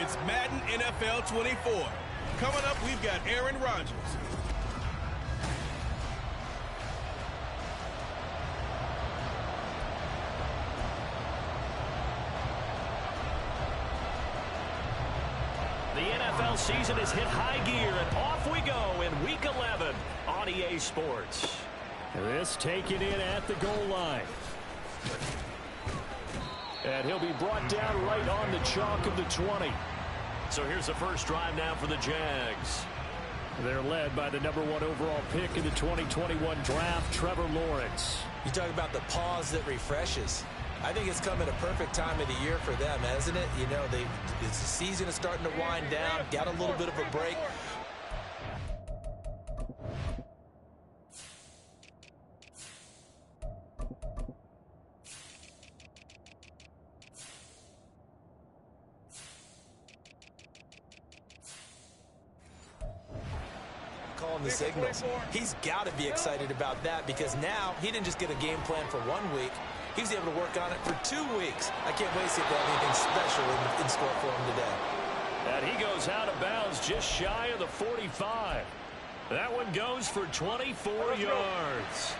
It's Madden NFL 24. Coming up, we've got Aaron Rodgers. The NFL season has hit high gear, and off we go in Week 11 on EA Sports. This taken in at the goal line. And he'll be brought down right on the chalk of the 20. So here's the first drive now for the Jags. They're led by the #1 overall pick in the 2021 draft, Trevor Lawrence. You talk about the pause that refreshes. I think it's come at a perfect time of the year for them, hasn't it? You know, the season is starting to wind down, got a little bit of a break. Calling the signals. He's got to be excited about that because now he didn't just get a game plan for 1 week. He was able to work on it for 2 weeks. I can't wait to see if they have anything special in store for him today. And he goes out of bounds just shy of the 45. That one goes for 24 yards.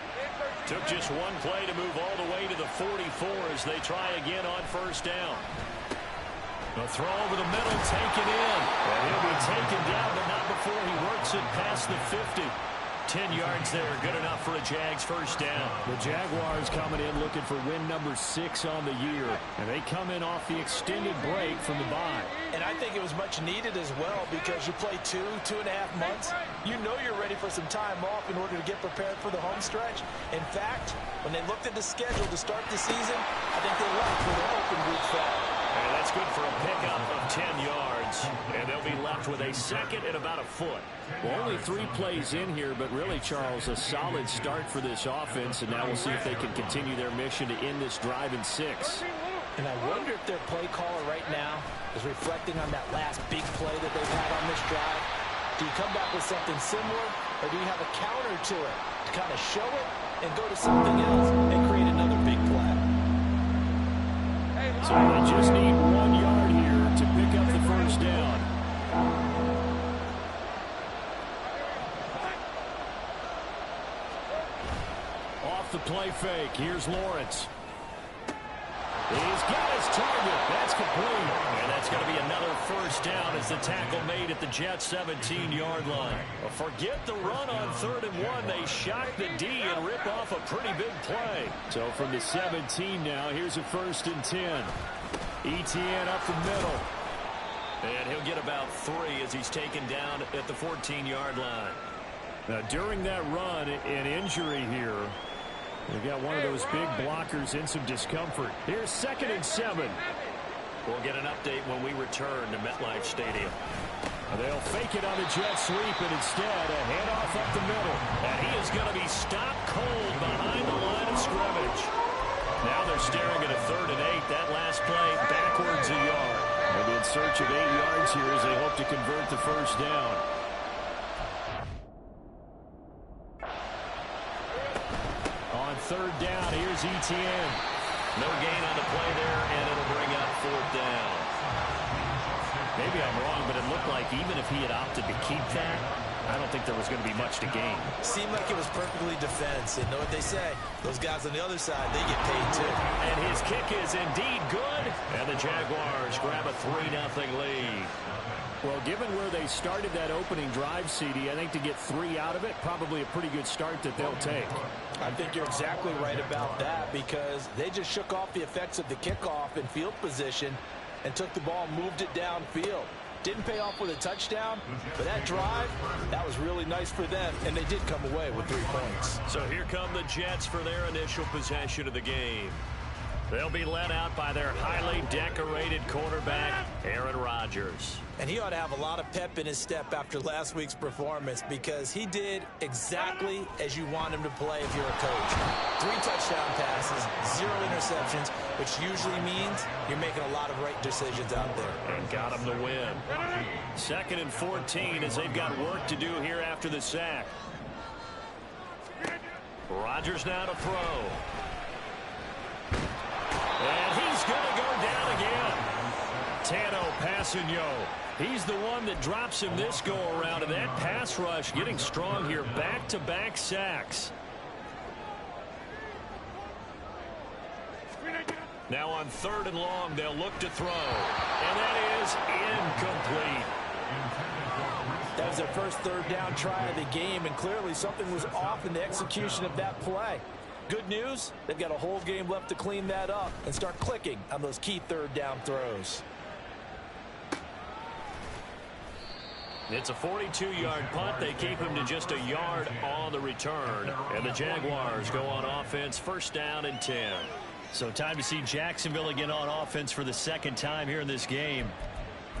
Took just one play to move all the way to the 44 as they try again on first down. A throw over the middle, taken in. And he'll be taken down, but not before he works it past the 50. 10 yards there, good enough for a Jags first down. The Jaguars coming in looking for win number 6 on the year. And they come in off the extended break from the bye. And I think it was much needed as well because you play 2.5 months. You know you're ready for some time off in order to get prepared for the home stretch. In fact, when they looked at the schedule to start the season, I think they left for the open week 5. And that's good for a pickup of 10 yards. And they'll be left with a second and about a foot. Well, only 3 plays in here, but really, Charles, a solid start for this offense. And now we'll see if they can continue their mission to end this drive in 6. And I wonder if their play caller right now is reflecting on that last big play that they've had on this drive. Do you come back with something similar, or do you have a counter to it to kind of show it and go to something else and create another big play? So they just need 1 yard here to pick up the first down. Off the play fake, here's Lawrence. He's got his target. That's complete. And that's going to be another first down as the tackle made at the Jets' 17-yard line. Well, forget the run on 3rd and 1. They shock the D and rip off a pretty big play. So from the 17 now, here's a 1st and 10. ETN up the middle. And he'll get about 3 as he's taken down at the 14-yard line. Now, during that run, an injury here. They've got one of those big blockers in some discomfort. Here's 2nd and 7. We'll get an update when we return to MetLife Stadium. They'll fake it on the jet sweep, and instead a handoff up the middle. And he is going to be stopped cold behind the line of scrimmage. Now they're staring at a 3rd and 8. That last play backwards a yard. They'll be in search of 8 yards here as they hope to convert the first down. On 3rd down, here's ETN. No gain on the play there, and it'll bring up 4th down. Maybe I'm wrong, but it looked like even if he had opted to keep that, I don't think there was going to be much to gain. Seemed like it was perfectly defensive. Know what they say? Those guys on the other side, they get paid too. And his kick is indeed good. And the Jaguars grab a 3-0 lead. Well, given where they started that opening drive, CD, I think to get 3 out of it, probably a pretty good start that they'll take. I think you're exactly right about that because they just shook off the effects of the kickoff in field position and took the ball and moved it downfield. Didn't pay off with a touchdown, but that drive, that was really nice for them, and they did come away with 3 points. So here come the Jets for their initial possession of the game. They'll be led out by their highly decorated quarterback, Aaron Rodgers. And he ought to have a lot of pep in his step after last week's performance because he did exactly as you want him to play if you're a coach. 3 touchdown passes, 0 interceptions, which usually means you're making a lot of right decisions out there. And got him the win. 2nd and 14 as they've got work to do here after the sack. Rodgers now to throw. And he's going to go down again. Tano Passanio. He's the one that drops him this go-around, and that pass rush getting strong here. Back-to-back sacks. Now on 3rd and long, they'll look to throw. And that is incomplete. That was their first 3rd down try of the game, and clearly something was off in the execution of that play. Good news, they've got a whole game left to clean that up and start clicking on those key 3rd down throws. It's a 42-yard punt. They keep him to just a yard on the return. And the Jaguars go on offense, 1st down and 10. So time to see Jacksonville again on offense for the 2nd time here in this game.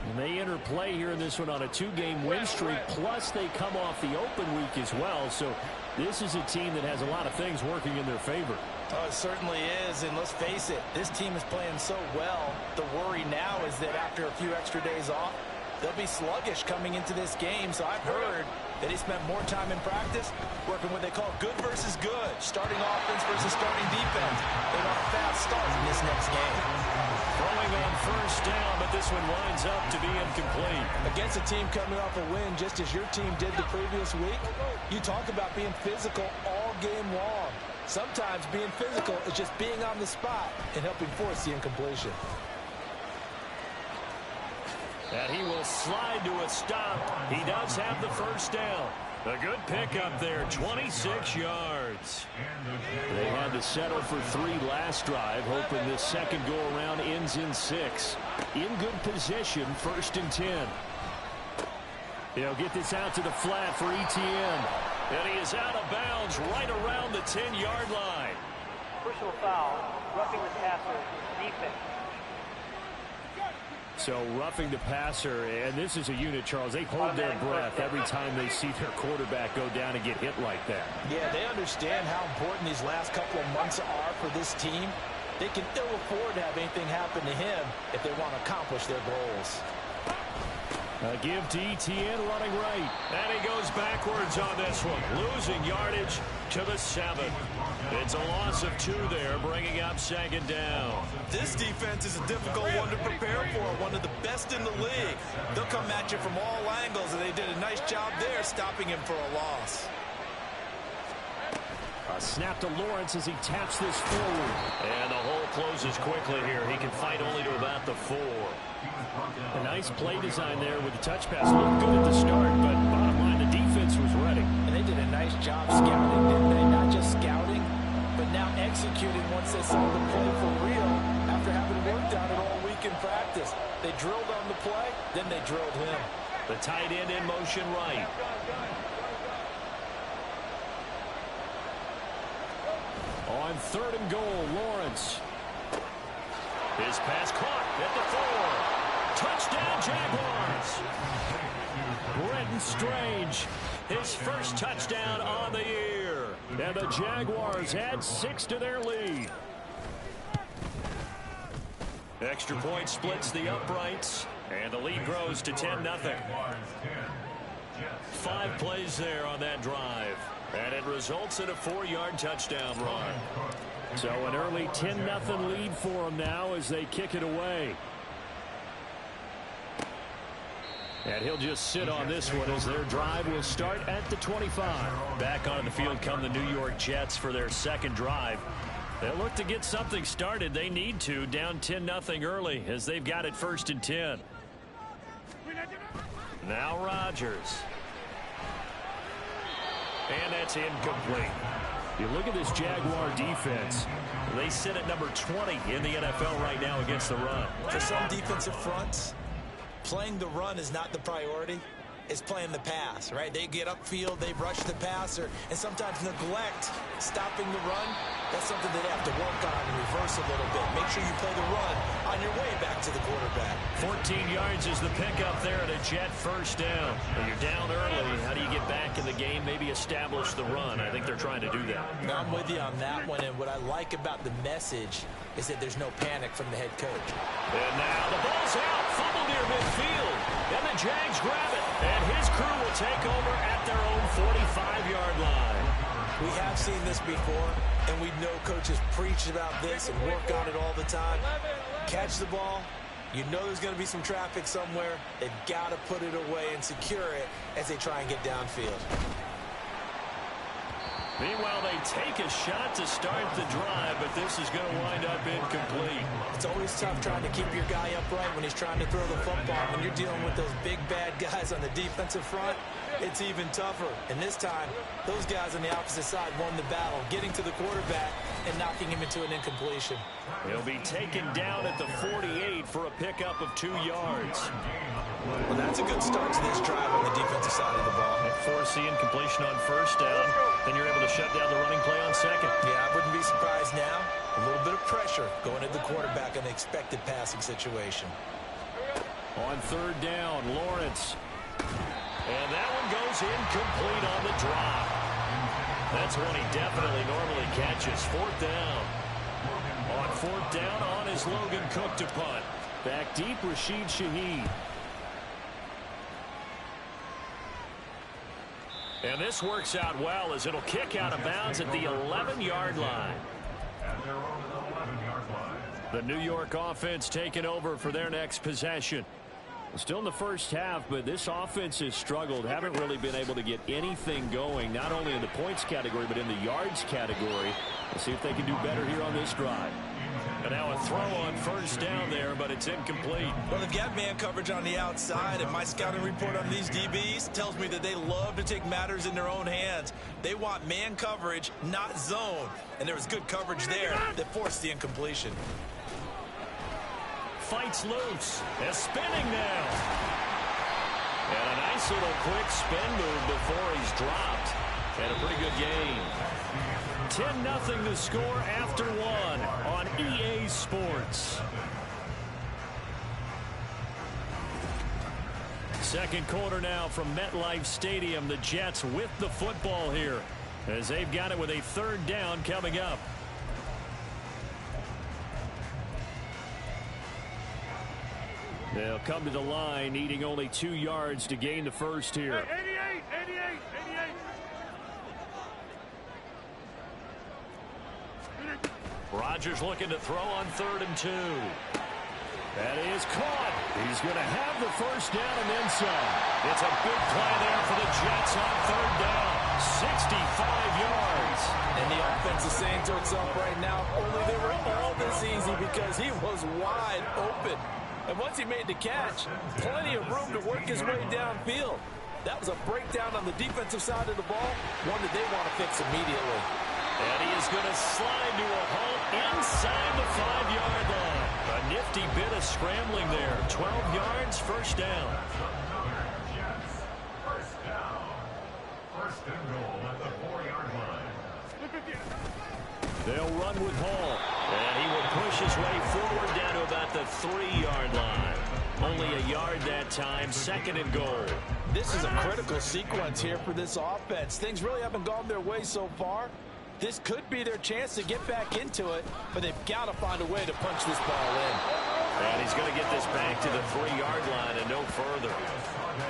And they enter play here in this one on a 2-game win streak, plus they come off the open week as well. So this is a team that has a lot of things working in their favor. Oh, it certainly is, and let's face it, this team is playing so well. The worry now is that after a few extra days off, they'll be sluggish coming into this game. So I've heard that he spent more time in practice working what they call good versus good, starting offense versus starting defense. They want a fast start in this next game. Throwing on 1st down, but this one winds up to be incomplete. Against a team coming off a win just as your team did the previous week, you talk about being physical all game long. Sometimes being physical is just being on the spot and helping force the incompletion. And he will slide to a stop. He does have the 1st down. A good pickup there, 26 yards. They had to settle for 3 last drive, hoping this second go-around ends in 6. In good position, 1st and 10. They'll get this out to the flat for Etienne. And he is out of bounds right around the 10-yard line. Personal foul, roughing the passer, defense. So roughing the passer, and this is a unit, Charles. They hold their breath every time they see their quarterback go down and get hit like that. Yeah, they understand how important these last couple of months are for this team. They can ill afford to have anything happen to him if they want to accomplish their goals. A give to Etienne running right. And he goes backwards on this one, losing yardage to the 7. It's a loss of 2 there, bringing up 2nd down. This defense is a difficult one to prepare for, one of the best in the league. They'll come at you from all angles, and they did a nice job there stopping him for a loss. A snap to Lawrence as he taps this forward. And the hole closes quickly here. He can fight only to about the 4. A nice play design there with the touch pass. Looked good at the start, but bottom line, the defense was ready. And they did a nice job scouting, didn't they? Not just scouting, but now executing once they saw the play for real after having worked on it all week in practice. They drilled on the play, then they drilled him. The tight end in motion right. On 3rd and goal, Lawrence. His pass caught at the 4. Touchdown, Jaguars. Brenton Strange, his 1st touchdown on the year. And the Jaguars add 6 to their lead. Extra point splits the uprights, and the lead grows to 10-0. 5 plays there on that drive, and it results in a 4-yard touchdown run. So an early 10-0 lead for them now as they kick it away. And he'll just sit on this one as their drive will start at the 25. Back on the field come the New York Jets for their 2nd drive. They'll look to get something started. They need to, down 10-0 early as they've got it 1st and 10. Now Rodgers. And that's incomplete. You look at this Jaguar defense. They sit at number 20 in the NFL right now against the run. For some defensive fronts, playing the run is not the priority. It's playing the pass, right? They get upfield, they rush the passer, and sometimes neglect stopping the run. That's something they have to work on and reverse a little bit. Make sure you play the run on your way back to the quarterback. 14 yards is the pickup there at a Jet 1st down. When you're down early, how do you get back in the game, maybe establish the run? I think they're trying to do that. Now, I'm with you on that one, and what I like about the message is that there's no panic from the head coach. And now the ball's out, fumble near midfield, and the Jags grab it, and his crew will take over at their own 45-yard line. We have seen this before, and we know coaches preach about this and work on it all the time. Catch the ball, You know there's going to be some traffic somewhere. They've got to put it away and secure it as they try and get downfield. Meanwhile, they take a shot to start the drive, but this is going to wind up incomplete. It's always tough trying to keep your guy upright when he's trying to throw the football. When you're dealing with those big, bad guys on the defensive front, it's even tougher. And this time, those guys on the opposite side won the battle, getting to the quarterback and knocking him into an incompletion. He'll be taken down at the 48 for a pickup of 2 yards. Well, that's a good start to this drive on the defensive side of the ball. Force the incompletion on first down, then you're able to shut down the running play on second. Yeah, I wouldn't be surprised now. A little bit of pressure going at the quarterback in the expected passing situation. On third down, Lawrence. And that one goes incomplete on the drop. That's one he definitely normally catches. Fourth down. On fourth down, on is Logan Cook to punt. Back deep, Rashid Shaheed. And this works out well as it'll kick out of bounds at the 11-yard line. The New York offense taking over for their next possession. Still in the first half, but this offense has struggled. Haven't really been able to get anything going, not only in the points category, but in the yards category. We'll see if they can do better here on this drive. And now a throw on first down there, but it's incomplete. Well, they've got man coverage on the outside, and my scouting report on these DBs tells me that they love to take matters in their own hands. They want man coverage, not zone. And there was good coverage there that forced the incompletion. Fights loose. They're spinning now. And a nice little quick spin move before he's dropped. And a pretty good game. 10-0 the score after one on EA Sports. Second quarter now from MetLife Stadium. The Jets with the football here as they've got it with a third down coming up. They'll come to the line, needing only 2 yards to gain the first here. 88. Rodgers looking to throw on 3rd and 2. That is caught. He's going to have the first down and then some. It's a big play there for the Jets on 3rd down. 65 yards. And the offense is saying to itself right now, only they were all this easy because he was wide open. And once he made the catch, plenty of room to work his way downfield. That was a breakdown on the defensive side of the ball, one that they want to fix immediately. And he is going to slide to a halt inside the 5-yard line. A nifty bit of scrambling there. 12 yards, first down. First and goal at the 4-yard line. They'll run with Hall. And he will push his way forward down to about the 3-yard line. Only a yard that time, 2nd and goal. This is a critical sequence here for this offense. Things really haven't gone their way so far. This could be their chance to get back into it, but they've got to find a way to punch this ball in. And he's going to get this back to the 3-yard line and no further.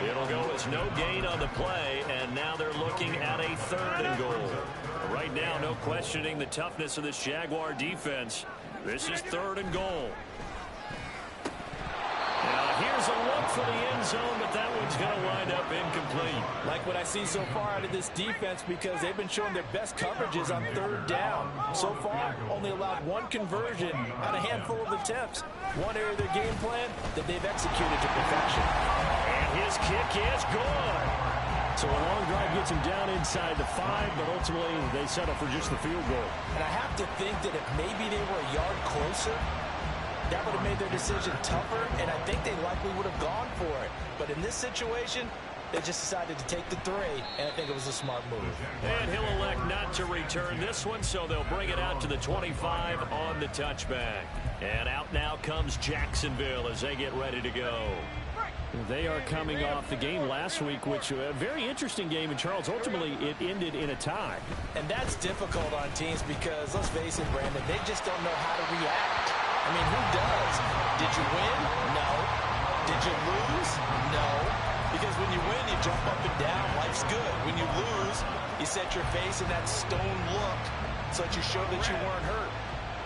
It'll go as no gain on the play, and now they're looking at a 3rd and goal. Right now, no questioning the toughness of this Jaguar defense. This is 3rd and goal. Now here's a look for the end zone, but that one's going to wind up incomplete. Like what I see so far out of this defense because they've been showing their best coverages on 3rd down. So far, only allowed 1 conversion on a handful of attempts. One area of their game plan that they've executed to perfection. And his kick is good. So a long drive gets him down inside the 5, but ultimately they settle for just the field goal. And I have to think that if maybe they were a yard closer, that would have made their decision tougher, and I think they likely would have gone for it. But in this situation, they just decided to take the 3, and I think it was a smart move. And he'll elect not to return this one, so they'll bring it out to the 25 on the touchback. And out now comes Jacksonville as they get ready to go. They are coming off the game last week, which was a very interesting game, and Charles, ultimately it ended in a tie. And that's difficult on teams because, let's face it, Brandon, they just don't know how to react. I mean, who does? Did you win? No. Did you lose? No. Because when you win, you jump up and down. Life's good. When you lose, you set your face in that stone look so that you show that you weren't hurt.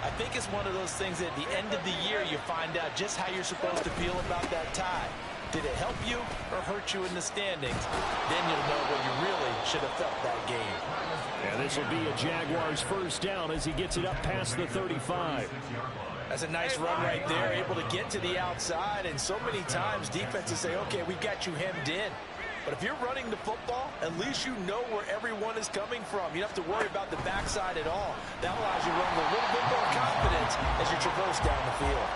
I think it's one of those things that at the end of the year you find out just how you're supposed to feel about that tie. Did it help you or hurt you in the standings? Then you'll know what you really should have felt that game. And this will be a Jaguars first down as he gets it up past the 35. That's a nice run right there, able to get to the outside. And so many times defenses say, okay, we got you hemmed in. But if you're running the football, at least you know where everyone is coming from. You don't have to worry about the backside at all. That allows you to run with a little bit more confidence as you traverse down the field.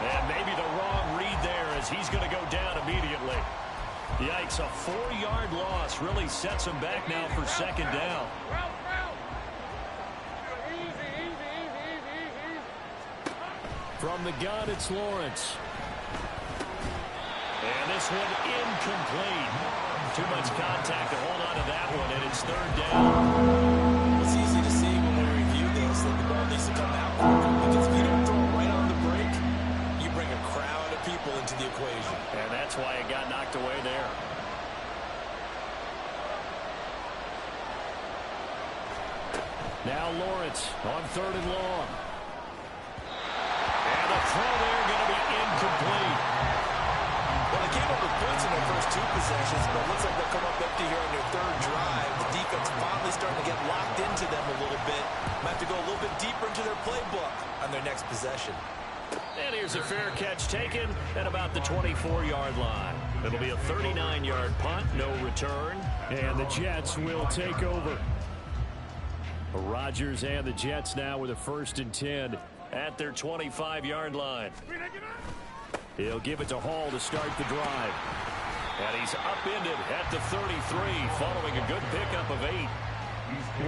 And maybe the wrong read there as he's going to go down immediately. Yikes, a 4-yard loss really sets him back now for second down. From the gun, it's Lawrence. And this one incomplete. Too much contact to hold on to that one, and it's third down. It's easy to see when we review this that the ball needs to come out quicker, because if you don't throw it right on the break, you bring a crowd of people into the equation. And that's why it got knocked away there. Now Lawrence on 3rd and long. And the throw there going to be incomplete. Well, they came up with points in their first 2 possessions, but it looks like they'll come up empty here on their 3rd drive. The defense finally starting to get locked into them a little bit. Might have to go a little bit deeper into their playbook on their next possession. And here's a fair catch taken at about the 24-yard line. It'll be a 39-yard punt, no return. And the Jets will take over. Rodgers and the Jets now with a 1st and 10 at their 25-yard line. He'll give it to Hall to start the drive. And he's upended at the 33 following a good pickup of 8.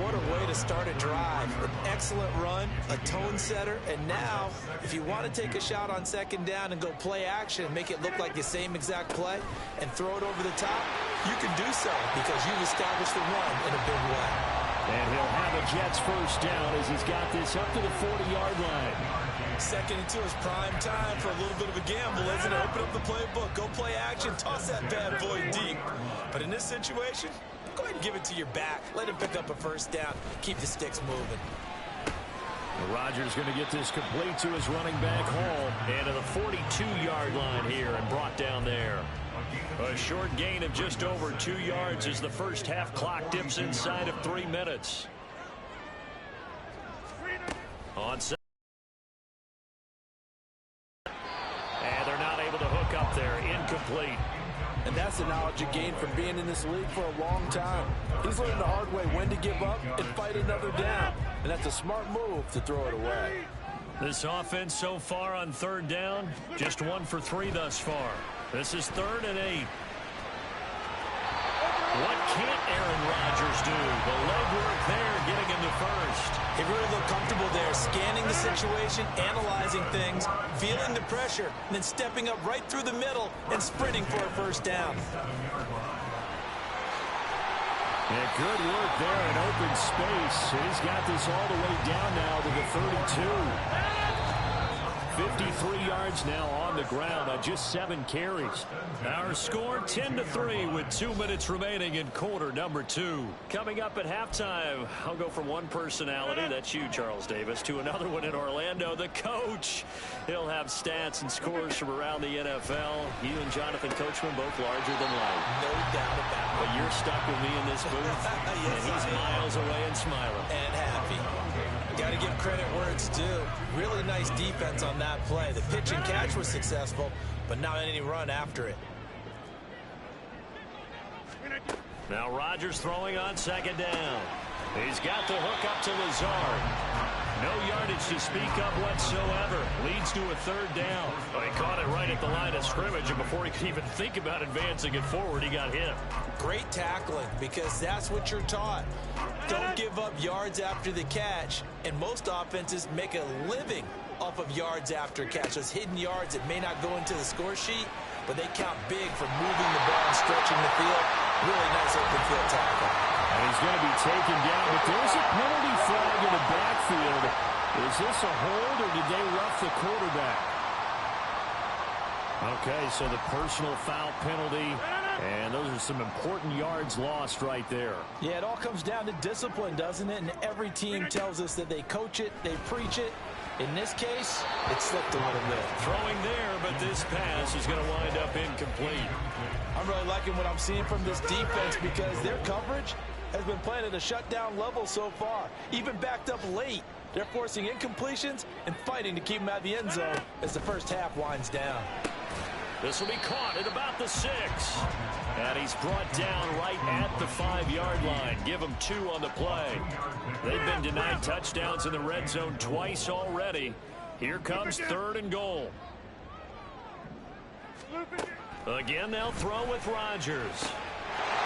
What a way to start a drive. An excellent run, a tone setter, and now if you want to take a shot on 2nd down and go play action and make it look like the same exact play and throw it over the top, you can do so because you've established the run in a big way. And he'll have a Jets first down as he's got this up to the 40-yard line. 2nd and 2 is prime time for a little bit of a gamble, isn't it? Open up the playbook, go play action, toss that bad boy deep. But in this situation, go ahead and give it to your back. Let him pick up a first down. Keep the sticks moving. Rodgers going to get this complete to his running back Hall. And to the 42-yard line here and brought down there. A short gain of just over 2 yards as the first half clock dips inside of 3 minutes. On set. And they're not able to hook up there. Incomplete. And that's the knowledge you gain from being in this league for a long time. He's learned the hard way when to give up and fight another down. And that's a smart move to throw it away. This offense so far on 3rd down, just 1 for 3 thus far. This is 3rd and 8. What can't Aaron Rodgers do? The legwork there getting him to first. He really looked comfortable there, scanning the situation, analyzing things, feeling the pressure, and then stepping up right through the middle and sprinting for a first down. And good work there in open space. And he's got this all the way down now to the 32. 53 yards now on the ground on just 7 carries. Our score 10-3 with 2 minutes remaining in quarter number 2. Coming up at halftime, I'll go from one personality, that's you, Charles Davis, to another one in Orlando, the coach. He'll have stats and scores from around the NFL. You and Jonathan Coachman both larger than life. No doubt about it. But you're stuck with me in this booth, yes, and he's miles away and smiling. And happy. Got to give credit where it's due. Really nice defense on that play. The pitch and catch was successful, but not any run after it. Now Rodgers throwing on 2nd down. He's got the hook up to Lazard. No yardage to speak of whatsoever. Leads to a 3rd down. Well, he caught it right at the line of scrimmage, and before he could even think about advancing it forward, he got hit. Great tackling, because that's what you're taught. Don't give up yards after the catch, and most offenses make a living off of yards after catch. Those hidden yards that may not go into the score sheet, but they count big for moving the ball and stretching the field. Really nice open field tackle. And he's going to be taken down, but there's a penalty flag in the backfield. Is this a hold, or did they rough the quarterback? Okay, so the personal foul penalty, and those are some important yards lost right there. Yeah, it all comes down to discipline, doesn't it? And every team tells us that they coach it, they preach it, In this case, it slipped a little bit. Throwing there, but this pass is going to wind up incomplete. I'm really liking what I'm seeing from this defense because their coverage has been playing at a shutdown level so far. Even backed up late, they're forcing incompletions and fighting to keep them out of the end zone as the first half winds down. This will be caught at about the 6. And he's brought down right at the 5-yard line. Give him 2 on the play. They've been denied touchdowns in the red zone twice already. Here comes 3rd and goal. Again, they'll throw with Rodgers.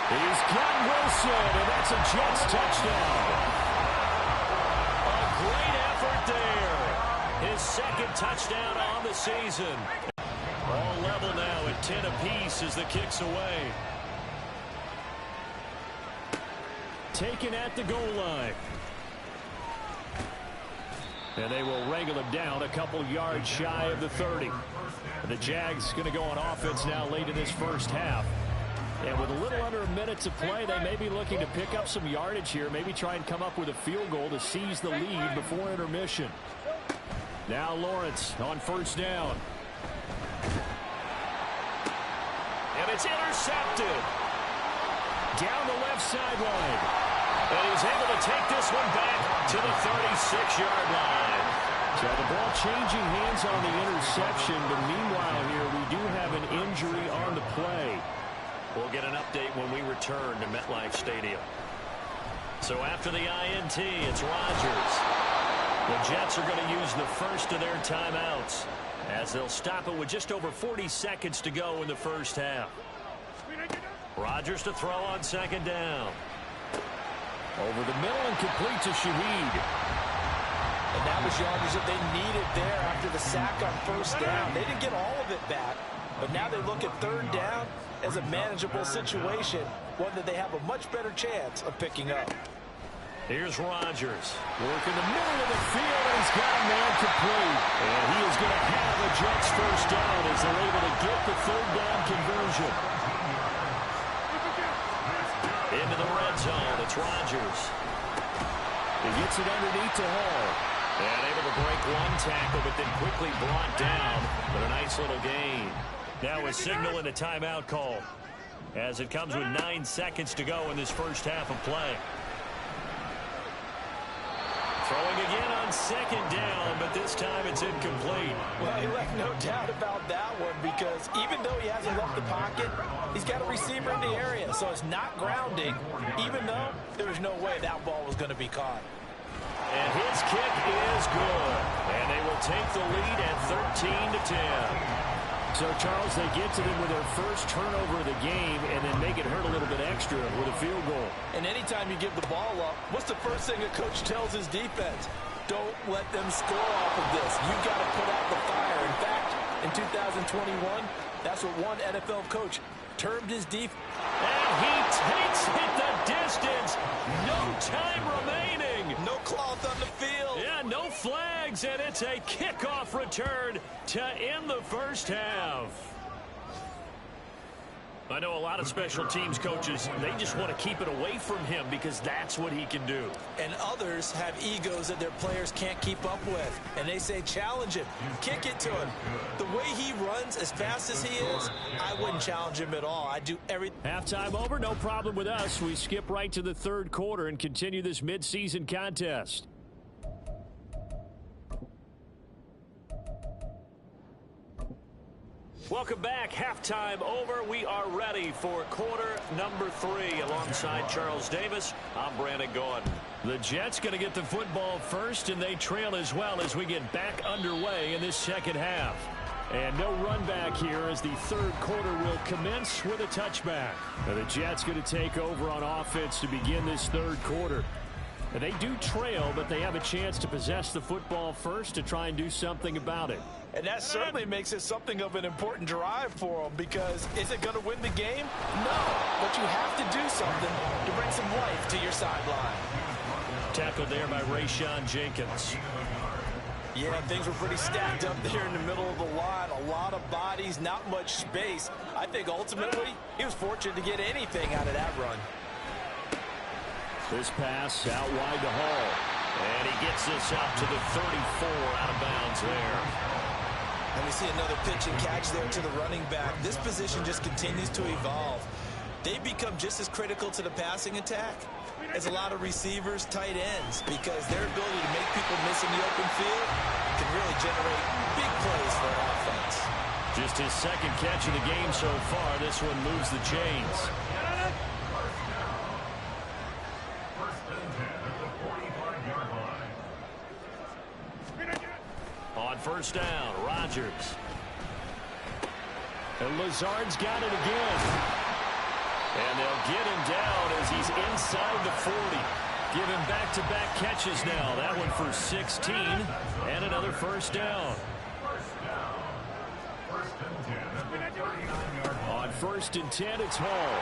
He's got Wilson, and that's a Jets touchdown. A great effort there. His 2nd touchdown on the season. All level now at 10 apiece as the kick's away. Taken at the goal line. And they will wrangle him down a couple yards shy of the 30. The Jags going to go on offense now late in this first half. And with a little under a minute to play, they may be looking to pick up some yardage here, maybe try and come up with a field goal to seize the lead before intermission. Now Lawrence on 1st down. And it's intercepted. Down the left sideline. And he's able to take this one back to the 36-yard line. So the ball changing hands on the interception, but meanwhile here we do have an injury on the play. We'll get an update when we return to MetLife Stadium. So after the INT, it's Rodgers. The Jets are going to use the first of their timeouts as they'll stop it with just over 40 seconds to go in the first half. Rodgers to throw on 2nd down. Over the middle and complete to Shaheed. And that was yardage that they needed there after the sack on 1st down. They didn't get all of it back, but now they look at 3rd down as a manageable situation, one that they have a much better chance of picking up. Here's Rodgers. Working the middle of the field, and he's got a man complete. And he is going to have a Jets first down as they're able to get the 3rd down conversion. Into the red zone, it's Rodgers. He gets it underneath to Hall. And able to break one tackle, but then quickly brought down. But a nice little gain. Now a signal and a timeout call as it comes with 9 seconds to go in this first half of play. Throwing again on 2nd down, but this time it's incomplete. Well, he left no doubt about that one because even though he hasn't left the pocket, he's got a receiver in the area, so it's not grounding, even though there was no way that ball was going to be caught. And his kick is good. And they will take the lead at 13-10. So, Charles, they get to them with their first turnover of the game and then make it hurt a little bit extra with a field goal. And anytime you give the ball up, what's the first thing a coach tells his defense? Don't let them score off of this. You've got to put out the fire. In fact, in 2021, that's what one NFL coach termed his defense. And he takes it the distance. No time remaining. No cloth on the field. Yeah, no flags, and it's a kickoff return to end the first half. I know a lot of special teams coaches, they just want to keep it away from him because that's what he can do. And others have egos that their players can't keep up with. And they say, challenge him, kick it to him. The way he runs as fast as he is, I wouldn't challenge him at all. I'd do everything. Halftime over, no problem with us. We skip right to the 3rd quarter and continue this midseason contest. Welcome back. Halftime over. We are ready for quarter number 3 alongside Charles Davis. I'm Brandon Gordon. The Jets going to get the football first, and they trail as well as we get back underway in this second half. And no run back here as the 3rd quarter will commence with a touchback. Now the Jets going to take over on offense to begin this 3rd quarter. And they do trail, but they have a chance to possess the football first to try and do something about it. And that certainly makes it something of an important drive for them because is it going to win the game? No, but you have to do something to bring some life to your sideline. Tackled there by Rayshon Jenkins. Yeah, things were pretty stacked up there in the middle of the line. A lot of bodies, not much space. I think ultimately he was fortunate to get anything out of that run. This pass out wide to Hall. And he gets this up to the 34, out of bounds there. And we see another pitch and catch there to the running back. This position just continues to evolve. They become just as critical to the passing attack as a lot of receivers, tight ends, because their ability to make people miss in the open field can really generate big plays for an offense. Just his second catch of the game so far. This one moves the chains. On first down, Rodgers. And Lazard's got it again. And they'll get him down as he's inside the 40. Give him back-to-back catches now. That one for 16 and another first down. On first and 10, it's Hall.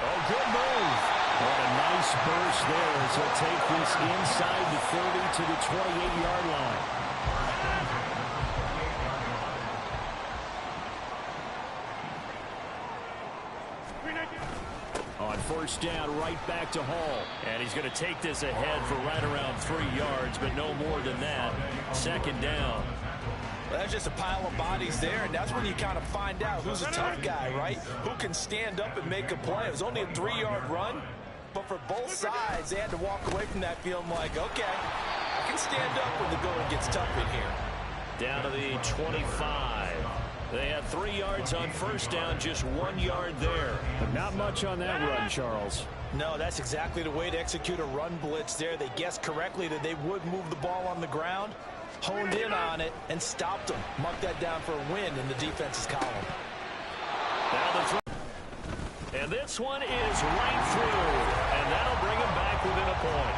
Oh, good move. What a nice burst there as he'll take this inside the 30 to the 28-yard line. On first down, right back to Hall. And he's going to take this ahead for right around 3 yards, but no more than that. Second down. Well, that's just a pile of bodies there, and that's when you kind of find out who's a tough guy, right? Who can stand up and make a play. It was only a 3-yard run, but for both sides, they had to walk away from that feeling like, okay, I can stand up when the going gets tough in here. Down to the 25. They had 3 yards on first down, just 1 yard there. But not much on that run, Charles. No, that's exactly the way to execute a run blitz there. They guessed correctly that they would move the ball on the ground, honed in on it, and stopped them. Marked that down for a win in the defense's column. Now the throw. And this one is right through, and that'll bring them back within a point.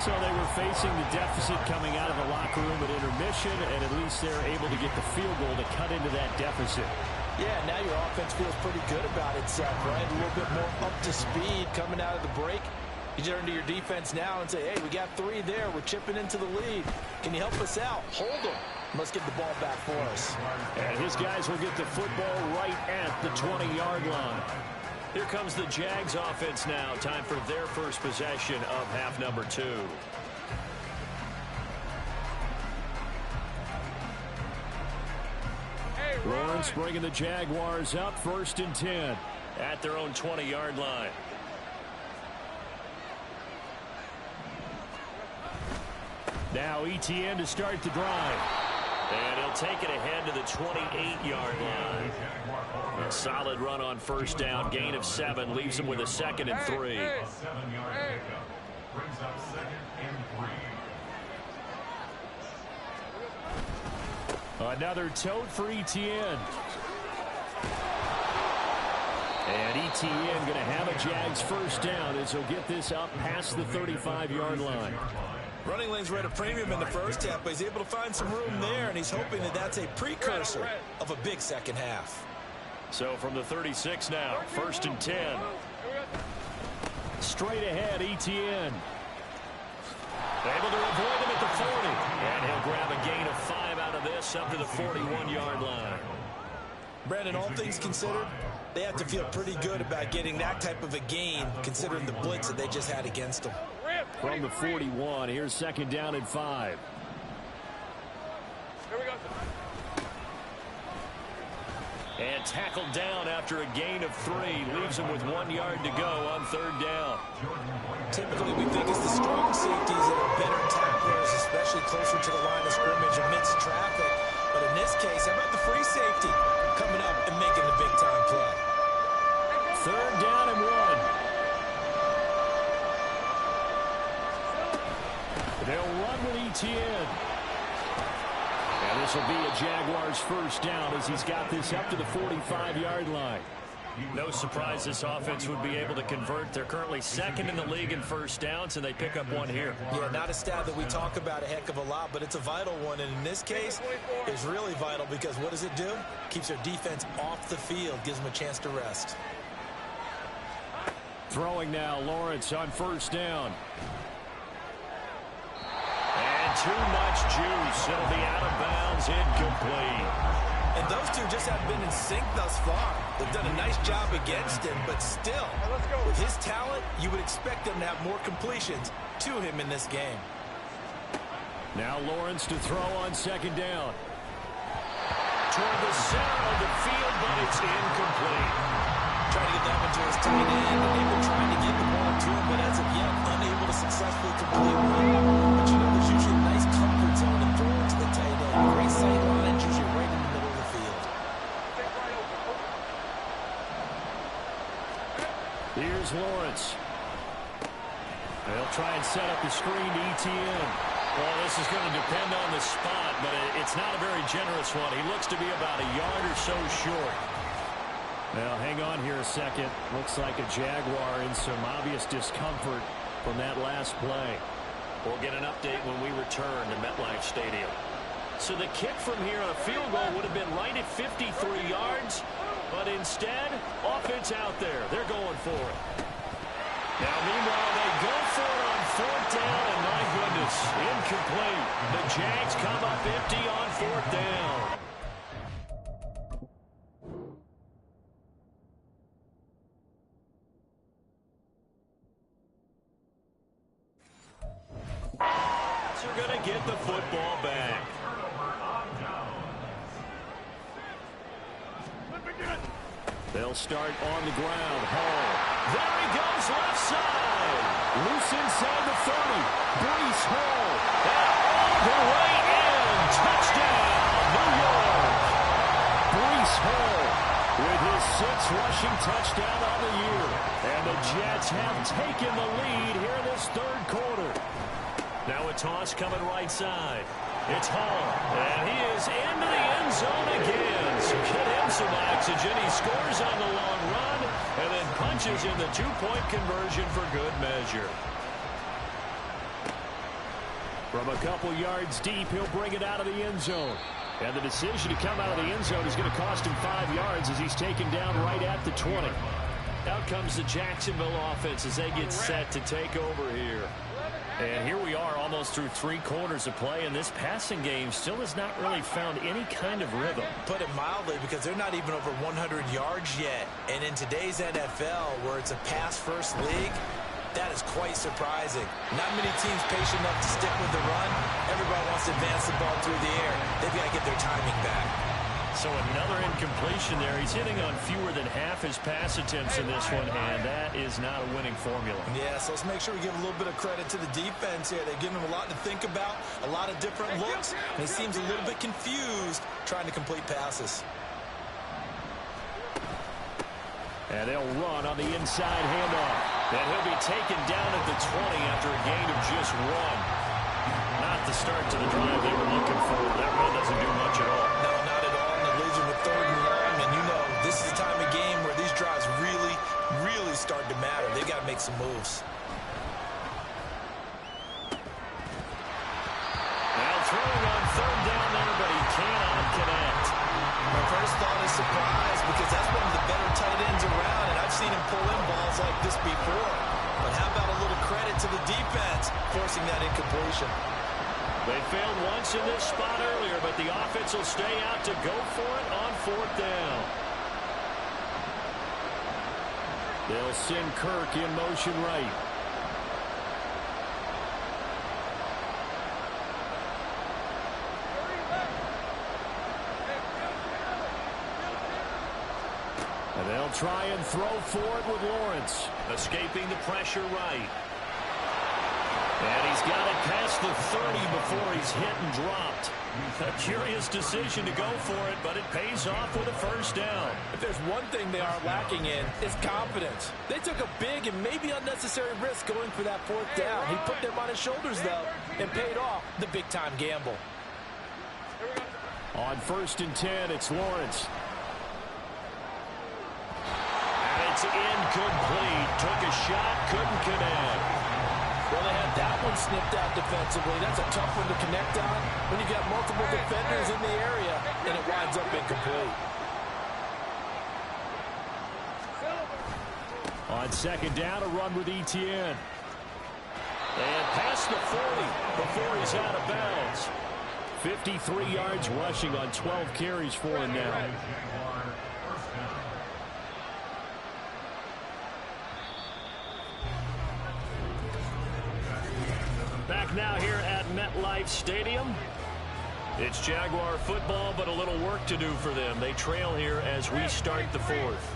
So they were facing the deficit coming out of the locker room at intermission, and at least they're able to get the field goal to cut into that deficit. Yeah, now your offense feels pretty good about itself, right? A little bit more up to speed coming out of the break. You turn to your defense now and say, hey, we got 3 there. We're chipping into the lead. Can you help us out? Hold them. Let's get the ball back for us. And his guys will get the football right at the 20-yard line. Here comes the Jags offense now. Time for their first possession of half number 2. Lawrence bringing the Jaguars up, first and 10. At their own 20-yard line. Now ETN to start the drive. And he'll take it ahead to the 28-yard line. A solid run on first down. Gain of 7. Leaves him with a 2nd and 3. Another tote for ETN. And ETN going to have a Jags first down as he'll get this up past the 35-yard line. Running lanes were at a premium in the first half, but he's able to find some room there, and he's hoping that that's a precursor of a big second half. So from the 36 now, first and 10. Straight ahead, ETN. Able to avoid him at the 40. And he'll grab a gain of 5 out of this up to the 41-yard line. Brandon, all things considered, they have to feel pretty good about getting that type of a gain, considering the blitz that they just had against them. From the 41, here's second down and 5. Here we go. And tackled down after a gain of 3. Leaves him with 1 yard to go on third down. Typically, we think it's the strong safeties that are better tacklers, especially closer to the line of scrimmage amidst traffic. But in this case, how about the free safety coming up and making the big-time play? Third down and 1. They'll run with ETN. And this will be a Jaguars first down as he's got this up to the 45-yard line. No surprise this offense would be able to convert. They're currently 2nd in the league in first downs, and they pick up 1 here. Yeah, not a stat that we talk about a heck of a lot, but it's a vital one. And in this case, it's really vital because what does it do? Keeps their defense off the field, gives them a chance to rest. Throwing now, Lawrence on first down. And too much juice. It'll be out of bounds, incomplete. And those two just haven't been in sync thus far. They've done a nice job against him, but still, with his talent, you would expect them to have more completions. to him in this game. Now Lawrence to throw on second down. Toward the center of the field, but it's incomplete. Trying to get that one to his tight end, and they've been trying to get the ball to him, but as of yet, unable to successfully complete one. But you know, there's usually a nice comfort zone in throwing to the tight end. Great sight lines, usually right in the middle of the field. Here's Lawrence. They'll try and set up the screen to ETN. Well, this is going to depend on the spot, but it's not a very generous one. He looks to be about a yard or so short. Well, hang on here a second. Looks like a Jaguar in some obvious discomfort from that last play. We'll get an update when we return to MetLife Stadium. So the kick from here on a field goal would have been right at 53 yards, but instead, offense out there. They're going for it. Now, meanwhile, they go for it on fourth down, and my goodness, incomplete. The Jags come up empty on fourth down. So we're going to get the football back. They'll start on the ground. Hall. There he goes, left side. Loose inside the 30. Breece Hall. And all the way in. Touchdown, New York. Breece Hall with his 6th rushing touchdown on the year. And the Jets have taken the lead here in this third quarter. Now a toss coming right side. It's Hall, and he is into the end zone again. So get him some oxygen. He scores on the long run and then punches in the two-point conversion for good measure. From a couple yards deep, he'll bring it out of the end zone. And the decision to come out of the end zone is going to cost him 5 yards as he's taken down right at the 20. Out comes the Jacksonville offense as they get set to take over here. And here we are almost through 3 quarters of play, and this passing game still has not really found any kind of rhythm. Put it mildly, because they're not even over 100 yards yet. And in today's NFL, where it's a pass-first league, that is quite surprising. Not many teams patient enough to stick with the run. Everybody wants to advance the ball through the air. They've got to get their timing back. So another incompletion there. He's hitting on fewer than half his pass attempts in this one, and that is not a winning formula. Yeah, so let's make sure we give a little bit of credit to the defense here. They've given him a lot to think about, a lot of different looks, and he seems a little bit confused trying to complete passes. And they'll run on the inside handoff. And he'll be taken down at the 20 after a gain of just 1. Not the start to the drive they were looking for. That run doesn't do much at all. No, not at all. And it leaves him with 3rd and long. And you know, this is the time of game where these drives really, really start to matter. They've got to make some moves. Now throwing on 3rd down there, but he cannot connect. My first thought is surprise, because that's one of the better tight ends around, and I've seen him pull in balls like this before. But how about a little credit to the defense forcing that incompletion? They failed once in this spot earlier, but the offense will stay out to go for it on 4th down. They'll send Kirk in motion right. And they'll try and throw forward with Lawrence. Escaping the pressure right. And he's got it past the 30 before he's hit and dropped. A curious decision to go for it, but it pays off with a 1st down. If there's one thing they are lacking in, it's confidence. They took a big and maybe unnecessary risk going for that 4th down. He put them on his shoulders, though, and paid off the big-time gamble. On 1st and 10, it's Lawrence. It's incomplete. Took a shot, couldn't connect. Well, they had that one snipped out defensively. That's a tough one to connect on when you got multiple defenders in the area, and it winds up incomplete. On 2nd down, a run with ETN. And past the 40 before he's out of bounds. 53 yards rushing on 12 carries for him now. half now here at MetLife Stadium. It's Jaguar football, but a little work to do for them. They trail here as we start the fourth.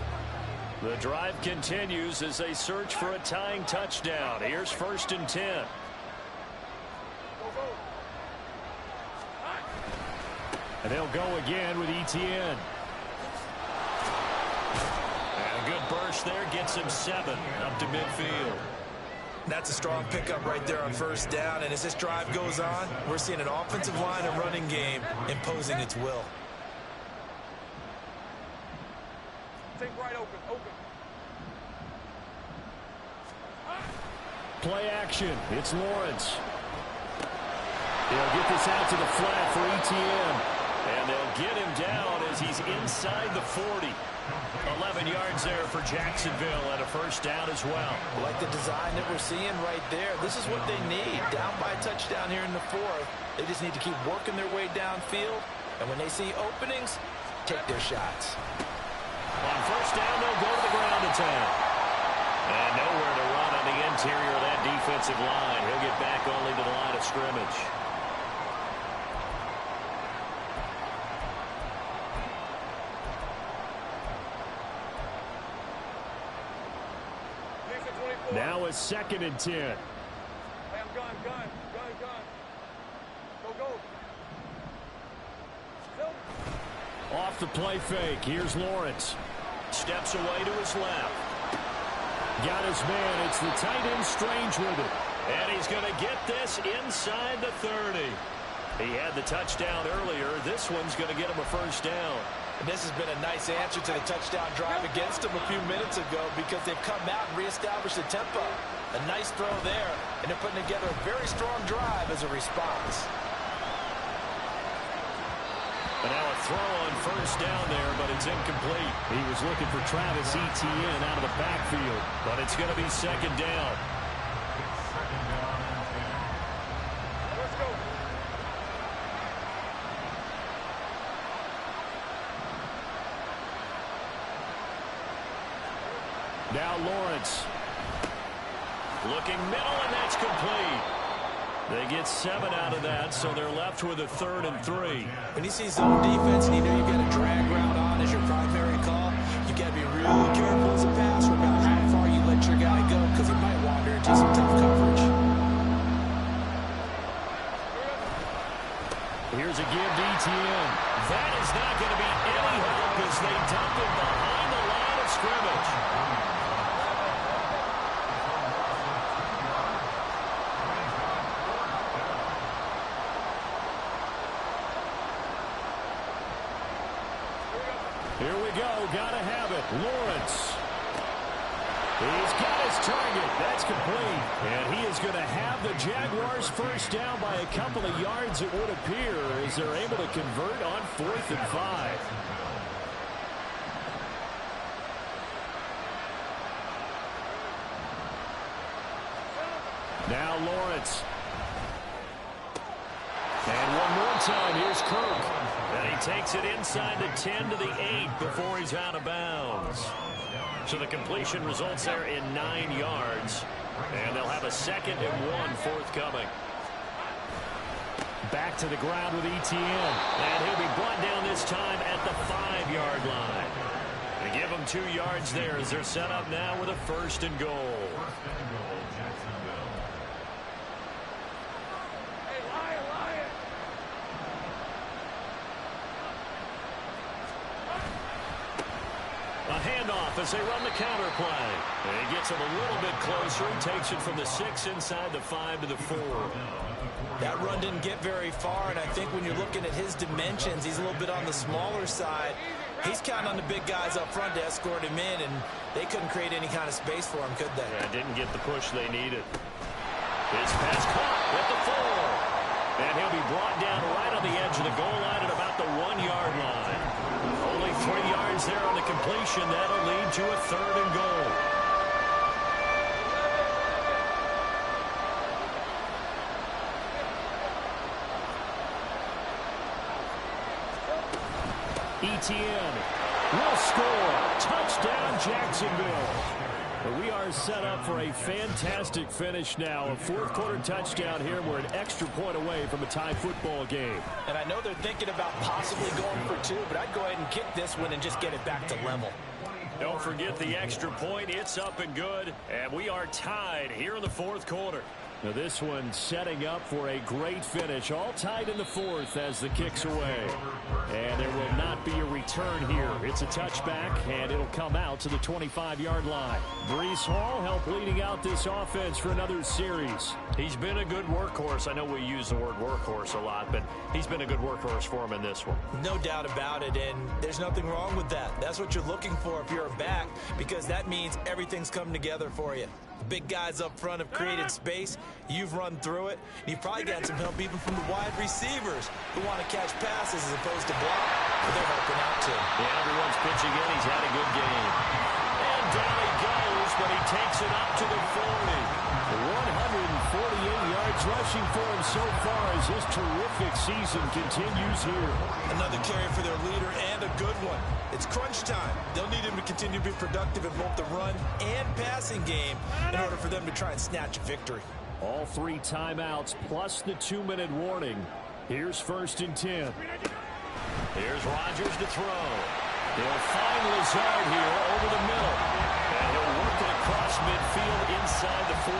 The drive continues as they search for a tying touchdown. Here's 1st and 10. And they'll go again with Etienne. And a good burst there gets him 7 up to midfield. That's a strong pickup right there on 1st down. And as this drive goes on, we're seeing an offensive line and running game imposing its will. Take right open. Play action. It's Lawrence. They'll get this out to the flat for Etienne. And they'll get him down as he's inside the 40. 11 yards there for Jacksonville and a 1st down as well. Like the design that we're seeing right there. This is what they need. Down by a touchdown here in the 4th. They just need to keep working their way downfield. And when they see openings, take their shots. On 1st down, they'll go to the ground attack. And nowhere to run on the interior of that defensive line. He'll get back only to the line of scrimmage. Now a 2nd and 10. Hey, I'm gun. Go. Off the play fake. Here's Lawrence. Steps away to his left. Got his man. It's the tight end Strange with it. And he's going to get this inside the 30. He had the touchdown earlier. This one's going to get him a 1st down. And this has been a nice answer to the touchdown drive against them a few minutes ago because they've come out and reestablished the tempo. A nice throw there, and they're putting together a very strong drive as a response. And now a throw on 1st down there, but it's incomplete. He was looking for Travis Etienne out of the backfield, but it's going to be 2nd down. Let's go. Now Lawrence. Looking middle, and that's complete. They get 7 out of that, so they're left with a 3rd and 3. When you see zone defense and you know you've got a drag route on as your primary call, you got to be really careful as a passer about how far you let your guy go because he might wander into some tough coverage. Here's a give to Etienne. That is not going to be any help as they dump him behind the line of scrimmage. Here we go. Gotta have it. Lawrence. He's got his target. That's complete. And he is going to have the Jaguars 1st down by a couple of yards, it would appear, as they're able to convert on 4th and 5. Now Lawrence. And one more time, here's Kirk. And he takes it inside the 10 to the 8 before he's out of bounds. So the completion results there in 9 yards. And they'll have a 2nd and 1 forthcoming. Back to the ground with Etienne. And he'll be brought down this time at the 5-yard line. They give him 2 yards there as they're set up now with a 1st and goal. Handoff as they run the counter play. And he gets him a little bit closer. He takes it from the 6 inside the 5 to the 4. That run didn't get very far, and I think when you're looking at his dimensions, he's a little bit on the smaller side. He's counting on the big guys up front to escort him in, and they couldn't create any kind of space for him, could they? Yeah, didn't get the push they needed. His pass caught at the 4. And he'll be brought down right on the edge of the goal line at about the 1-yard line. Only 3 yards there on the completion. That'll lead to a 3rd and goal. Etienne will score. Touchdown, Jacksonville. But we are set up for a fantastic finish now. A fourth-quarter touchdown here. We're an extra point away from a tie football game. And I know they're thinking about possibly going for two, but I'd go ahead and kick this one and just get it back to level. Don't forget the extra point. It's up and good. And we are tied here in the fourth quarter. Now this one setting up for a great finish. All tied in the fourth as the kick's away. And there will not be a return here. It's a touchback, and it'll come out to the 25-yard line. Breece Hall helped leading out this offense for another series. He's been a good workhorse. I know we use the word workhorse a lot, but he's been a good workhorse for him in this one. No doubt about it, and there's nothing wrong with that. That's what you're looking for if you're a back, because that means everything's come together for you. Big guys up front have created space. You've run through it. You've probably got some help even from the wide receivers who want to catch passes as opposed to block. But they're helping out too. Yeah, everyone's pitching in. He's had a good game. And down he goes, but he takes it up to the 40. 148 yards rushing for him so far as his terrific season continues here. Another carry for their leader and a good one. It's crunch time. They'll need him to continue to be productive in both the run and passing game in order for them to try and snatch a victory. All three timeouts plus the 2-minute warning. Here's 1st and 10. Here's Rodgers to throw. He'll find Lazard here over the middle. And he'll work it across midfield inside the 45.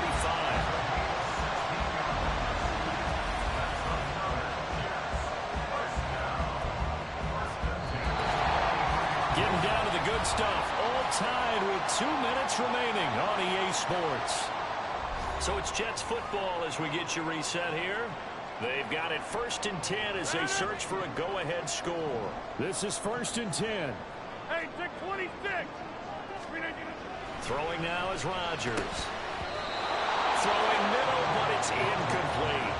Getting down to the good stuff. All tied with 2 minutes remaining on EA Sports. So it's Jets football as we get you reset here. They've got it 1st and 10 as they search for a go-ahead score. This is 1st and 10. Hey, 626. Throwing now is Rodgers. Throwing middle, but it's incomplete.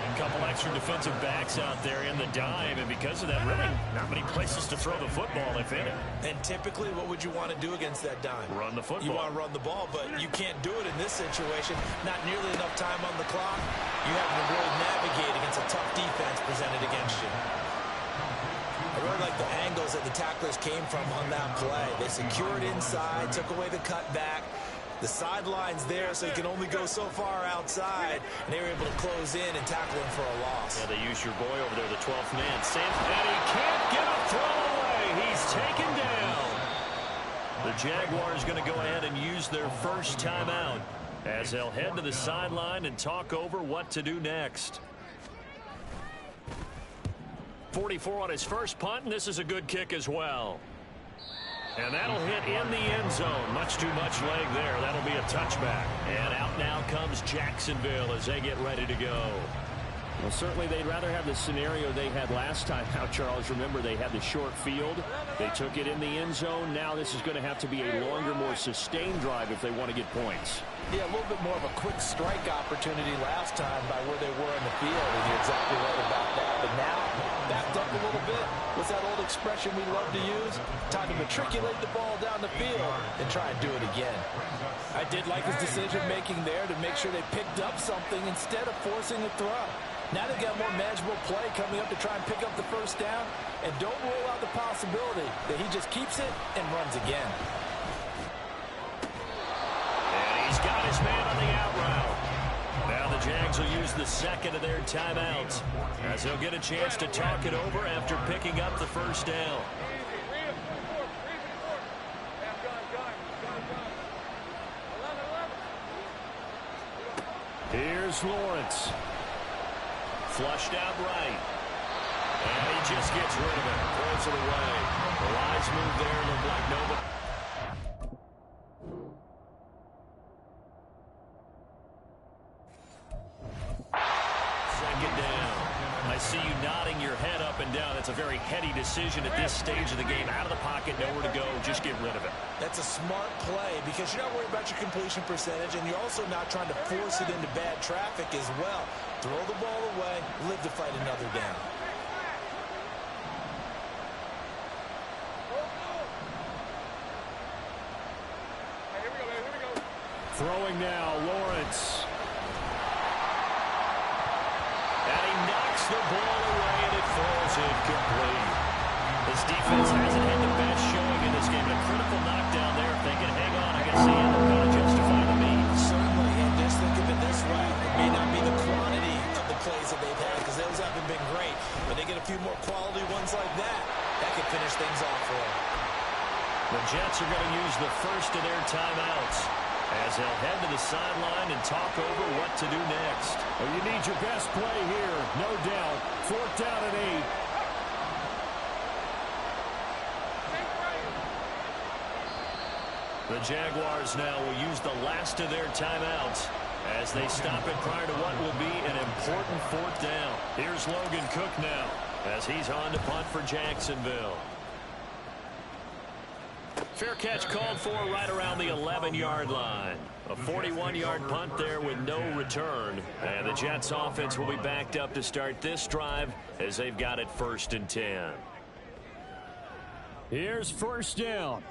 A couple extra defensive backs out there in the dime, and because of that, really not many places to throw the football, if any. And typically, what would you want to do against that dime? Run the football. You want to run the ball, but you can't do it in this situation. Not nearly enough time on the clock. You have to really navigate against a tough defense presented against you. I really like the angles that the tacklers came from on that play. They secured inside, took away the cutback. The sideline's there, so you can only go so far outside. And they were able to close in and tackle him for a loss. Yeah, they used your boy over there, the 12th man. And he can't get a throw away. He's taken down. The Jaguars going to go ahead and use their first timeout as they'll head to the sideline and talk over what to do next. 44 on his first punt, and this is a good kick as well. And that'll hit in the end zone. Much too much leg there. That'll be a touchback. And out now comes Jacksonville as they get ready to go. Well, certainly they'd rather have the scenario they had last time out, Charles. Remember, they had the short field. They took it in the end zone. Now this is going to have to be a longer, more sustained drive if they want to get points. Yeah, a little bit more of a quick strike opportunity last time by where they were in the field, and you're exactly right about that. But now, backed up a little bit. What's that old expression we love to use? Time to matriculate the ball down the field and try and do it again. I did like his decision-making there to make sure they picked up something instead of forcing a throw. Now they've got more manageable play coming up to try and pick up the first down, and don't rule out the possibility that he just keeps it and runs again. He's got his man on the out route. Now the Jags will use the second of their timeouts as they'll get a chance to talk it over after picking up the first down. Here's Lawrence. Flushed out right. And he just gets rid of it. Throws it away. The wise move there. Looked like nobody. Second down. I see you nodding your head up and down. It's a very heady decision at this stage of the game. Out of the pocket, nowhere to go. Just get rid of it. That's a smart play because you're not worried about your completion percentage, and you're also not trying to force it into bad traffic as well. Throw the ball away, live to fight another down. Throwing now, Lawrence. And he knocks the ball away, and it falls incomplete. This defense hasn't had the best showing in this game. A critical knockdown there, thinking, hang on, I efficacy and they're going to justify the means. Certainly, and just think of it this way. It may not be the quantity of the plays that they've had because those haven't been great, but they get a few more quality ones like that. That could finish things off for them. The Jets are going to use the first of their timeouts as they'll head to the sideline and talk over what to do next. Well, you need your best play here, no doubt. 4th down and 8. The Jaguars now will use the last of their timeouts as they stop it prior to what will be an important 4th down. Here's Logan Cook now as he's on to punt for Jacksonville. Fair catch called for right around the 11-yard line. A 41-yard punt there with no return. And the Jets offense will be backed up to start this drive as they've got it 1st and 10. Here's 1st down.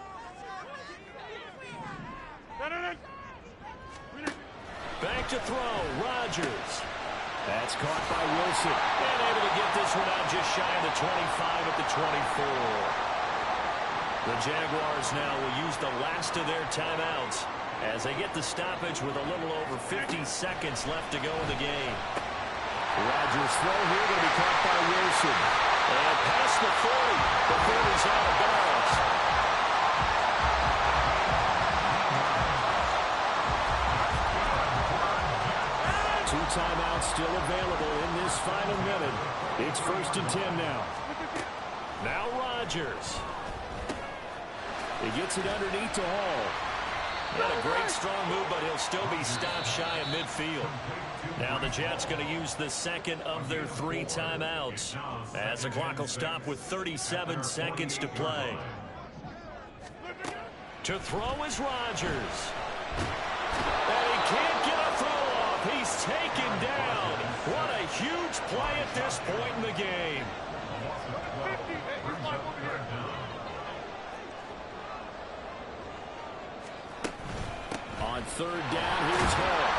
Back to throw, Rodgers. That's caught by Wilson. And able to get this one out just shy of the 25 at the 24. The Jaguars now will use the last of their timeouts as they get the stoppage with a little over 50 seconds left to go in the game. Rodgers' throw here going to be caught by Wilson. And past the 40 before he's out of bounds. Two timeouts still available in this final minute. It's 1st and 10 now. Now Rodgers. He gets it underneath to Hall. Not a great strong move, but he'll still be stopped shy of midfield. Now the Jets going to use the second of their 3 timeouts as the clock will stop with 37 seconds to play. To throw is Rodgers. And he can't get a throw off. He's taken down. What a huge play at this point in the game. On 3rd down, here's Hall.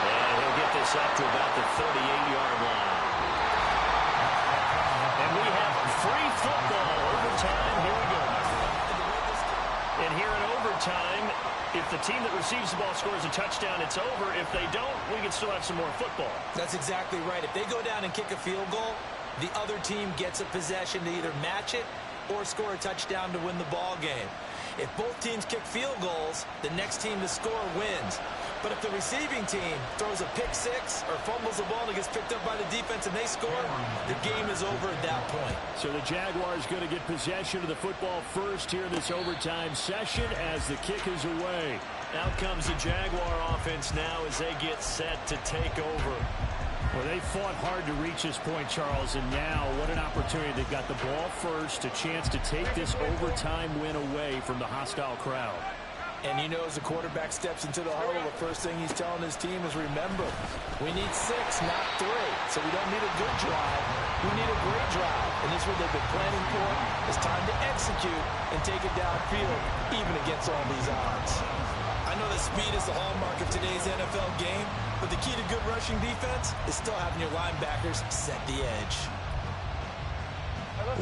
And he'll get this up to about the 38-yard line. And we have free football. Overtime. Here we go. And here in overtime, if the team that receives the ball scores a touchdown, it's over. If they don't, we can still have some more football. That's exactly right. If they go down and kick a field goal, the other team gets a possession to either match it or score a touchdown to win the ball game. If both teams kick field goals, the next team to score wins. But if the receiving team throws a pick six or fumbles the ball and it gets picked up by the defense and they score, the game is over at that point. So the Jaguars going to get possession of the football first here in this overtime session as the kick is away. Out comes the Jaguar offense now as they get set to take over. Well, they fought hard to reach this point, Charles, and now what an opportunity. They've got the ball first, a chance to take this overtime win away from the hostile crowd. And you know, as the quarterback steps into the huddle, the first thing he's telling his team is, remember, we need 6, not 3. So we don't need a good drive. We need a great drive. And this is what they've been planning for. It's time to execute and take it downfield, even against all these odds. I know that speed is the hallmark of today's NFL game, but the key to good rushing defense is still having your linebackers set the edge.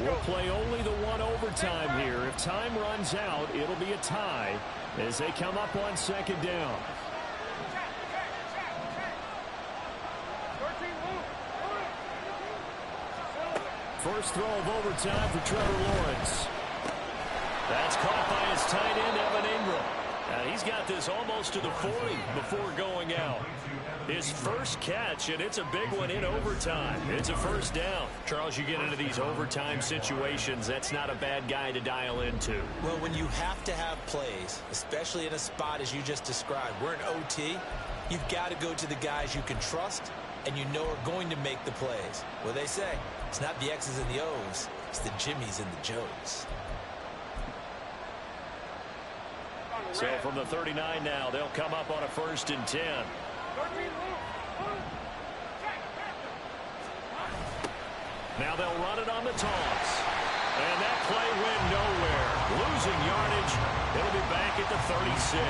We'll play only the one overtime here. If time runs out, it'll be a tie as they come up on 2nd down. First throw of overtime for Trevor Lawrence. That's caught by his tight end, Evan Ingram. He's got this almost to the 40 before going out. His first catch, and it's a big one in overtime. It's a 1st down. Charles, you get into these overtime situations, that's not a bad guy to dial into. Well, when you have to have plays, especially in a spot as you just described, we're in OT, you've got to go to the guys you can trust and you know are going to make the plays. What they say, it's not the X's and the O's, it's the Jimmies and the Joes. So from the 39 now, they'll come up on a 1st and 10. Now they'll run it on the toss. And that play went nowhere. Losing yardage. It'll be back at the 36.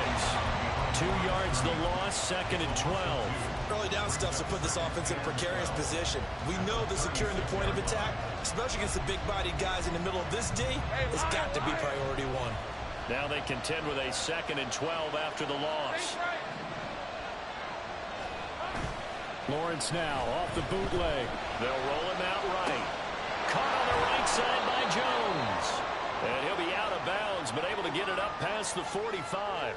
2 yards the loss, 2nd and 12. Early down stuff to put this offense in a precarious position. We know that securing the point of attack, especially against the big-bodied guys in the middle of this D, has got to be priority 1. Now they contend with a 2nd and 12 after the loss. Lawrence now off the bootleg. They'll roll him out right. Caught on the right side by Jones. And he'll be out of bounds, but able to get it up past the 45.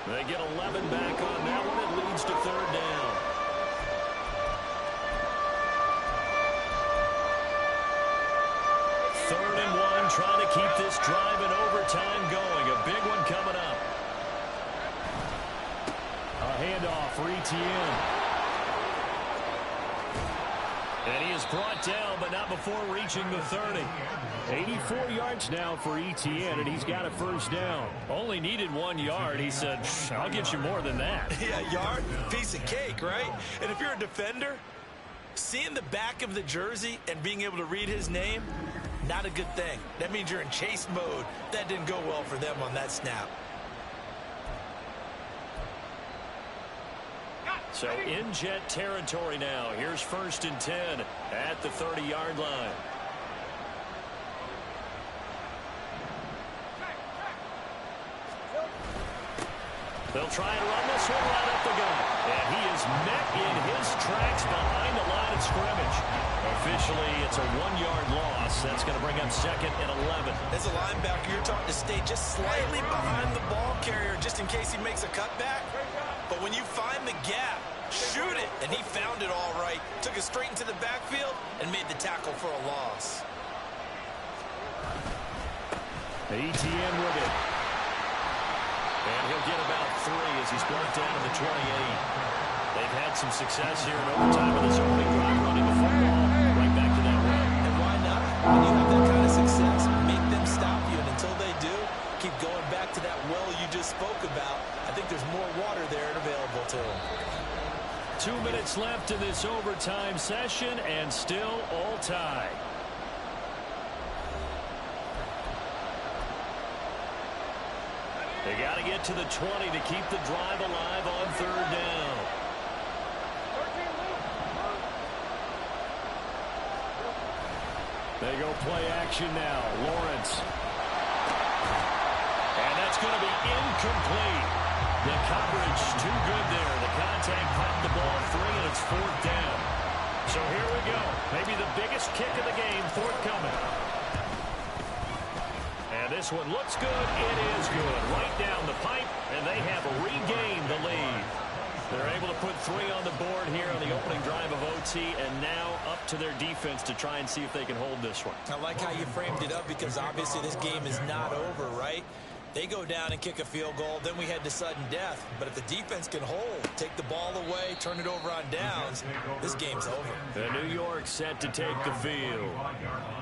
They get 11 back on that one. It leads to 3rd down. Third and 1, trying to keep this drive in overtime going. A big one coming up. A handoff for Etienne. And he is brought down, but not before reaching the 30. 84 yards now for Etienne, and he's got a 1st down. Only needed 1 yard. He said, I'll get you more than that. Yeah, yard, piece of cake, right? And if you're a defender, seeing the back of the jersey and being able to read his name, not a good thing. That means you're in chase mode. That didn't go well for them on that snap. So in Jet territory now. Here's 1st and 10 at the 30-yard line. They'll try and run this one right up the gut. And he is met in his tracks behind the line of scrimmage. Officially, it's a 1-yard loss. That's going to bring up 2nd and 11. As a linebacker, you're taught to stay just slightly behind the ball carrier just in case he makes a cutback. But when you find the gap, shoot it. And he found it all right. Took it straight into the backfield and made the tackle for a loss. Etienne with it. And he'll get about 3 as he's brought down to the 28. They've had some success here in overtime in this opening drive, running the football right back to that run. And why not? When you have that kind of success, make them stop you. And until they do, keep going back to that well you just spoke about. I think there's more water there and available to them. 2 minutes left in this overtime session, and still all tied. They got to get to the 20 to keep the drive alive on 3rd down. They go play action now. Lawrence. And that's going to be incomplete. The coverage too good there. The contact popped the ball free, and it's 4th down. So here we go. Maybe the biggest kick of the game forthcoming. And this one looks good. It is good. Right down the pipe, and they have regained the lead. They're able to put 3 on the board here on the opening drive of OT, and now up to their defense to try and see if they can hold this one. I like how you framed it up because obviously this game is not over, right? They go down and kick a field goal, then we head to sudden death. But if the defense can hold, take the ball away, turn it over on downs, this game's over. The New York set to take the field.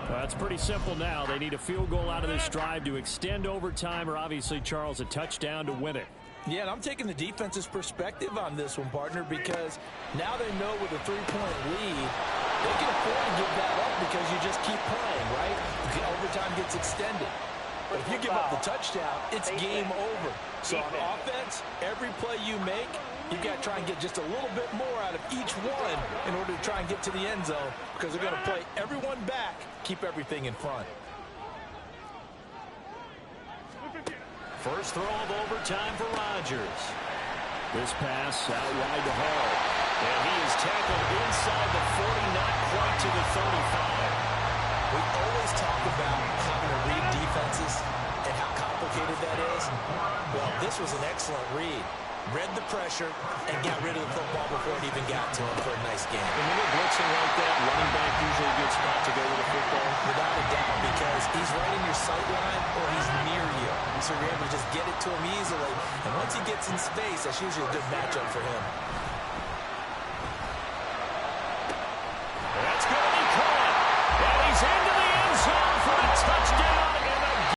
Well, it's pretty simple now. They need a field goal out of this drive to extend overtime, or obviously, Charles, a touchdown to win it. Yeah, and I'm taking the defense's perspective on this one, partner, because now they know with a 3-point lead, they can afford to give that up because you just keep playing, right? The overtime gets extended. But if you give up the touchdown, it's game over. So on offense, every play you make, you've got to try and get just a little bit more out of each one in order to try and get to the end zone because they're going to play everyone back, keep everything in front. First throw of overtime for Rodgers. This pass out wide to Hall. And he is tackled inside the 40, not quite to the 35. We always talk about having to read defenses and how complicated that is. Well, this was an excellent read. Read the pressure and got rid of the football before it even got to him for a nice game. And when you're blitzing like that, running back usually a good spot to go with the football. Without a doubt, because he's right in your sight line or he's near you. So you're able to just get it to him easily. And once he gets in space, that's usually a good matchup for him.